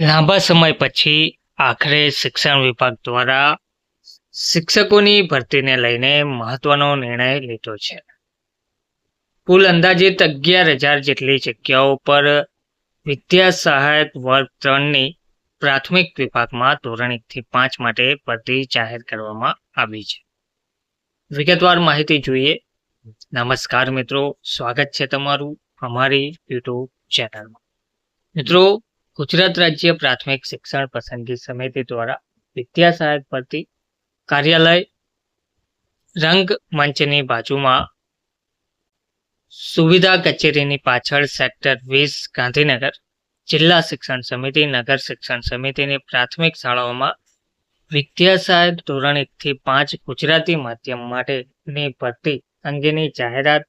લાંબા સમય પછી આખરે શિક્ષણ વિભાગ દ્વારા શિક્ષકોની ભરતીને લઈને મહત્વનો નિર્ણય લીધો છે. કુલ અંદાજિત 11,000 જેટલી જગ્યાઓ પર વિદ્યા સહાયક વર્ગ 3ની પ્રાથમિક વિભાગમાં ધોરણ 1 થી 5 માટે ભરતી જાહેર કરવામાં આવી છે. વિગતવાર માહિતી જોઈએ. નમસ્કાર મિત્રો, સ્વાગત છે તમારું અમારી યુટ્યુબ ચેનલમાં. મિત્રો, ગુજરાત રાજ્ય પ્રાથમિક શિક્ષણ પસંદગી સમિતિ દ્વારા વિદ્યા સહાયક ભરતી કાર્યાલય રંગમંચની બાજુમાં સુવિધા કચેરીની પાછળ સેક્ટર 20 ગાંધીનગર જિલ્લા શિક્ષણ સમિતિ નગર શિક્ષણ સમિતિની પ્રાથમિક શાળાઓમાં વિદ્યા સહાયક ધોરણ 1 થી 5 ગુજરાતી માધ્યમ માટેની ભરતી અંગેની જાહેરાત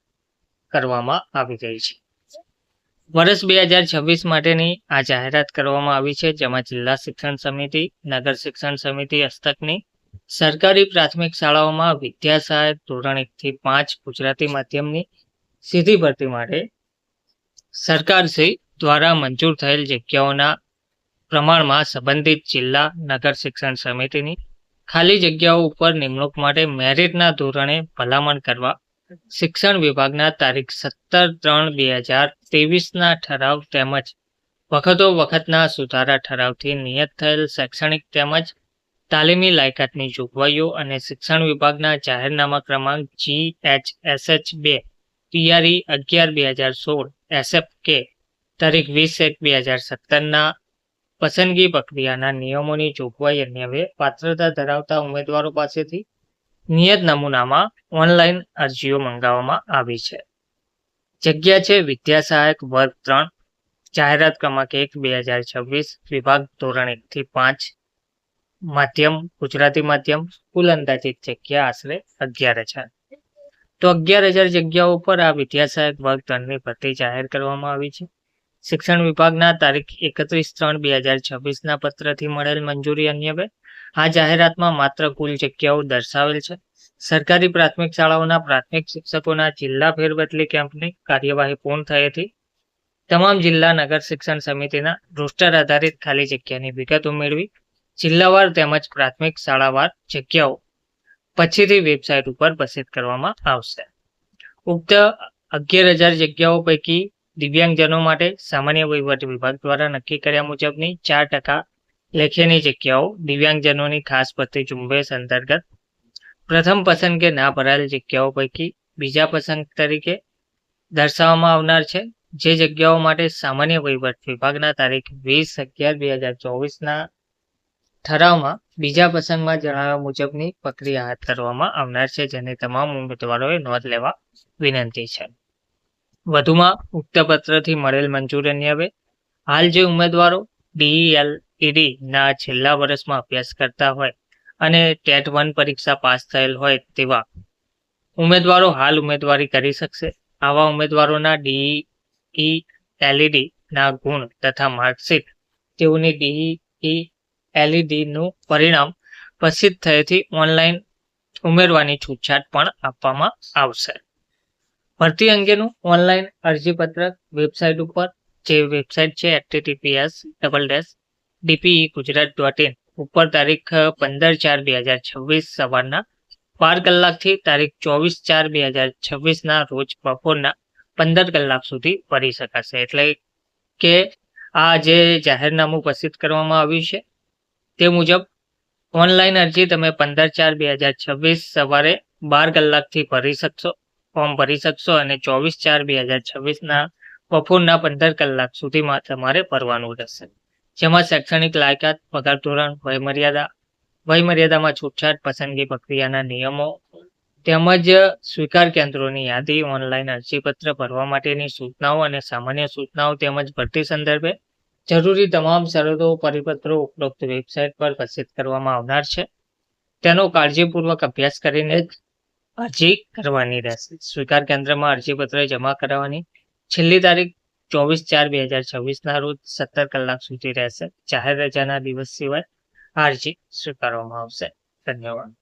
કરવામાં આવી રહી છે. વર્ષ 2026 માટેની આ જાહેરાત કરવામાં આવી છે, જેમાં જિલ્લા શિક્ષણ સમિતિ નગર શિક્ષણ સમિતિ હસ્તકની સરકારી પ્રાથમિક શાળાઓમાં વિદ્યા સહાયક ધોરણ 1 થી 5 ગુજરાતી માધ્યમની સીધી ભરતી માટે સરકારશ્રી દ્વારા મંજૂર થયેલ જગ્યાઓના પ્રમાણમાં સંબંધિત જિલ્લા નગર શિક્ષણ સમિતિની ખાલી જગ્યાઓ ઉપર નિમણૂક માટે મેરિટના ધોરણે ભલામણ કરવા શિક્ષણ વિભાગના તારીખ 17/3/2023ના ઠરાવ તેમજ વખતોવખતના સુધારા ઠરાવથી નિયત થયેલ શૈક્ષણિક તેમજ તાલીમી લાયકાતની જોગવાઈઓ અને શિક્ષણ વિભાગના જાહેરનામા ક્રમાંક GHSH2 PRE 11/2016 SFK તારીખ 20/1/2017ના પસંદગી પ્રક્રિયાના નિયમોની જોગવાઈ અન્વયે પાત્રતા ધરાવતા ઉમેદવારો પાસેથી નિયત નમૂનામાં ઓનલાઈન અરજીઓ મંગાવવામાં આવી છે. જગ્યા છે વિદ્યા સહાયક વર્ગ 3, જાહેરાત ક્રમાંક 1/2026, વિભાગ ધોરણ 1 થી 5, માધ્યમ ગુજરાતી માધ્યમ. કુલ અંદાજિત જગ્યા આશરે 11,000. તો 11,000 જગ્યાઓ પર આ વિદ્યા સહાયક વર્ગ 3ની ભરતી જાહેર કરવામાં આવી છે. શિક્ષણ વિભાગના તારીખ 31/3/2026ના પત્રથી મળેલ મંજૂરી અન્વયે આ જાહેરાતમાં માત્ર કુલ જગ્યાઓ દર્શાવેલ છે. સરકારી પ્રાથમિક શાળાઓના પ્રાથમિક શિક્ષકોના જિલ્લા ફેરબદલી કેમ્પની કાર્યવાહી પૂર્ણ થયેથી તમામ જિલ્લા નગર શિક્ષણ સમિતિના રોસ્ટર આધારિત ખાલી જગ્યાની વિગતો મેળવી જિલ્લાવાર તેમજ પ્રાથમિક શાળાવાર જગ્યાઓ પછીથી વેબસાઇટ ઉપર પ્રસિદ્ધ કરવામાં આવશે. ઉક્ત 11,000 જગ્યાઓ પૈકી દિવ્યાંગજનો માટે સામાન્ય વહીવટ વિભાગ દ્વારા નક્કી કર્યા મુજબની 4% લેખેની જગ્યાઓ દિવ્યાંગજનોની ખાસ ભરતી ઝુંબેશ અંતર્ગત પ્રથમ પસંદગે ના ભરાયેલ જગ્યાઓ પૈકી બીજા પસંદ તરીકે દર્શાવવામાં આવનાર છે. જે જગ્યાઓ માટે સામાન્ય વહીવટ વિભાગના તારીખ 20/11/2024ના ઠરાવમાં બીજા પસંદમાં જણાવ્યા મુજબની પ્રક્રિયા હાથ ધરવામાં આવનાર છે, જેની તમામ ઉમેદવારોએ નોંધ લેવા વિનંતી છે. વધુમાં ઉક્ત પત્રથી મળેલ મંજૂરી અન્વયે હાલ જે ઉમેદવારો DELED ના છેલ્લા વર્ષમાં અભ્યાસ કરતા હોય અને ટેટ 1 પરીક્ષા પાસ થયેલ હોય તેવા ઉમેદવારો હાલ ઉમેદવારી કરી શકશે. આવા ઉમેદવારોના DELED ના ગુણ તથા માર્કશીટ તેઓની DELED નું પરિણામ પ્રસિદ્ધ થયેથી ઓનલાઈન ઉમેરવાની છૂટછાટ પણ આપવામાં આવશે. ભરતી અંગેનું ઓનલાઈન અરજીપત્રક વેબસાઇટ ઉપર, જે વેબસાઇટ છે https://dpegujarat.in ઉપર તારીખ 15/4/2026 સવારના 12 કલાકથી તારીખ 24/4/2026ના રોજ બપોરના 15 કલાક સુધી ભરી શકાશે. એટલે કે આ જે જાહેરનામું પ્રસિદ્ધ કરવામાં આવ્યું છે તે મુજબ ઓનલાઈન અરજી તમે 15/4/2026 સવારે 12 કલાકથી ભરી શકશો, ફોર્મ ભરી શકશો અને 24/4/2026ના બપોરના 15 કલાક સુધીમાં તમારે ભરવાનું રહેશે. જેમાં શૈક્ષણિક લાયકાત, પગાર ધોરણ, વયમર્યાદામાં છૂટછાટ, પસંદગી પ્રક્રિયાના નિયમો તેમજ સ્વીકાર કેન્દ્રોની યાદી, ઓનલાઈન અરજીપત્ર ભરવા માટેની સૂચનાઓ અને સામાન્ય સૂચનાઓ તેમજ ભરતી સંદર્ભે જરૂરી તમામ શરતો પરિપત્રો ઉપરોક્ત વેબસાઇટ પર પ્રસિદ્ધ કરવામાં આવનાર છે. તેનો કાળજીપૂર્વક અભ્યાસ કરીને જ અરજી કરવાની રહેશે. સ્વીકાર કેન્દ્રમાં અરજીપત્ર જમા કરાવવાની છેલ્લી તારીખ 24/4/2026ના રોજ 17 કલાક સુધી રહેશે. જાહેર રજાના દિવસ સિવાય અરજી સ્વીકારવામાં આવશે. ધન્યવાદ.